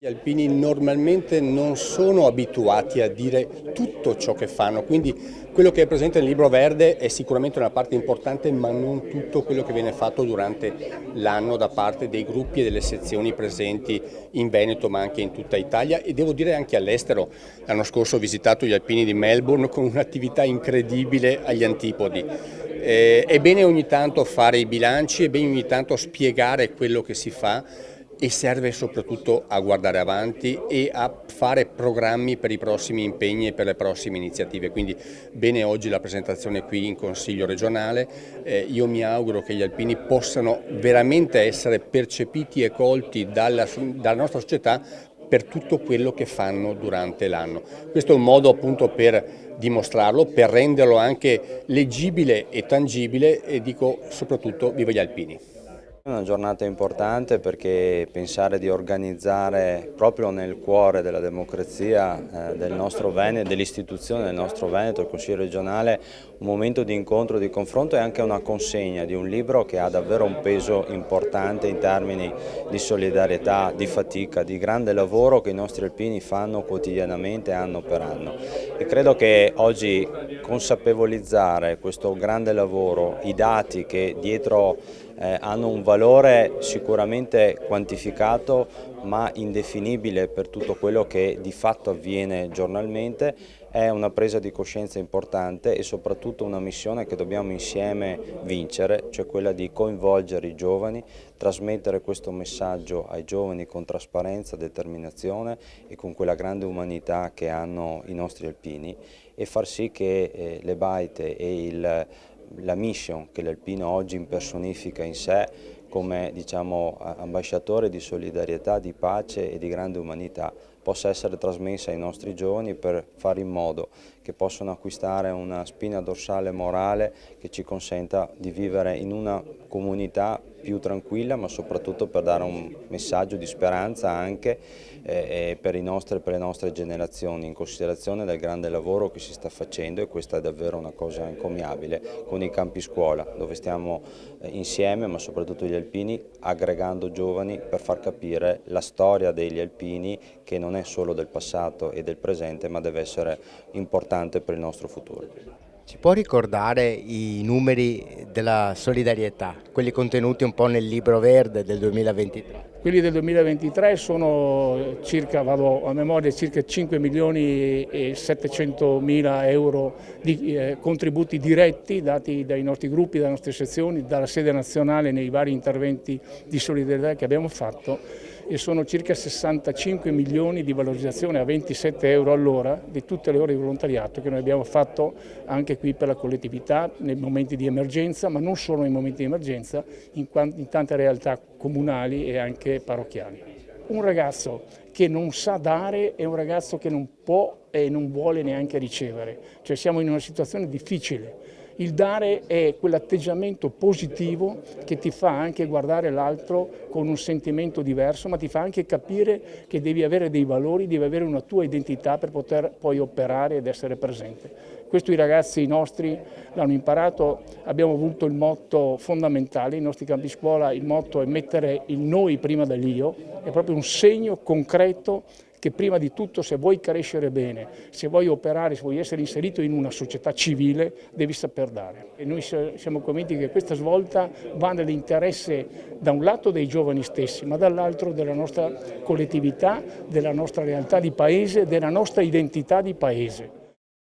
Gli alpini normalmente non sono abituati a dire tutto ciò che fanno, quindi quello che è presente nel libro verde è sicuramente una parte importante, ma non tutto quello che viene fatto durante l'anno da parte dei gruppi e delle sezioni presenti in Veneto, ma anche in tutta Italia e devo dire anche all'estero. L'anno scorso ho visitato gli alpini di Melbourne con un'attività incredibile agli antipodi. È bene ogni tanto fare i bilanci, è bene ogni tanto spiegare quello che si fa e serve soprattutto a guardare avanti e a fare programmi per i prossimi impegni e per le prossime iniziative. Quindi bene oggi la presentazione qui in Consiglio regionale, io mi auguro che gli alpini possano veramente essere percepiti e colti dalla nostra società per tutto quello che fanno durante l'anno. Questo è un modo appunto per dimostrarlo, per renderlo anche leggibile e tangibile e dico soprattutto viva gli alpini. È una giornata importante perché pensare di organizzare proprio nel cuore della democrazia del nostro Veneto, dell'istituzione del nostro Veneto, il Consiglio regionale, un momento di incontro, di confronto e anche una consegna di un libro che ha davvero un peso importante in termini di solidarietà, di fatica, di grande lavoro che i nostri alpini fanno quotidianamente anno per anno. E credo che oggi consapevolizzare questo grande lavoro, i dati che dietro hanno un valore sicuramente quantificato ma indefinibile per tutto quello che di fatto avviene giornalmente, è una presa di coscienza importante e soprattutto una missione che dobbiamo insieme vincere, cioè quella di coinvolgere i giovani, trasmettere questo messaggio ai giovani con trasparenza, determinazione e con quella grande umanità che hanno i nostri alpini e far sì che le baite e la mission che l'alpino oggi impersonifica in sé come ambasciatore di solidarietà, di pace e di grande umanità possa essere trasmessa ai nostri giovani per fare in modo che possano acquistare una spina dorsale morale che ci consenta di vivere in una comunità più tranquilla, ma soprattutto per dare un messaggio di speranza anche per le nostre generazioni, in considerazione del grande lavoro che si sta facendo, e questa è davvero una cosa encomiabile, con i campi scuola, dove stiamo insieme, ma soprattutto gli alpini, aggregando giovani per far capire la storia degli alpini, che non è solo del passato e del presente, ma deve essere importante per il nostro futuro. Ci può ricordare i numeri della solidarietà, quelli contenuti un po' nel libro verde del 2023? Quelli del 2023 sono circa, vado a memoria, circa 5 milioni e 700 mila euro di contributi diretti dati dai nostri gruppi, dalle nostre sezioni, dalla sede nazionale nei vari interventi di solidarietà che abbiamo fatto, e sono circa 65 milioni di valorizzazione a 27 euro all'ora di tutte le ore di volontariato che noi abbiamo fatto anche qui per la collettività nei momenti di emergenza, ma non solo nei momenti di emergenza, in tante realtà comunali e anche parrocchiali. Un ragazzo che non sa dare è un ragazzo che non può e non vuole neanche ricevere, cioè siamo in una situazione difficile. Il dare è quell'atteggiamento positivo che ti fa anche guardare l'altro con un sentimento diverso, ma ti fa anche capire che devi avere dei valori, devi avere una tua identità per poter poi operare ed essere presente. Questo i ragazzi nostri l'hanno imparato, abbiamo avuto il motto fondamentale, i nostri campi scuola, il motto è mettere il noi prima dell'io, è proprio un segno concreto che prima di tutto, se vuoi crescere bene, se vuoi operare, se vuoi essere inserito in una società civile, devi saper dare. E noi siamo convinti che questa svolta va nell'interesse da un lato dei giovani stessi, ma dall'altro della nostra collettività, della nostra realtà di paese, della nostra identità di paese.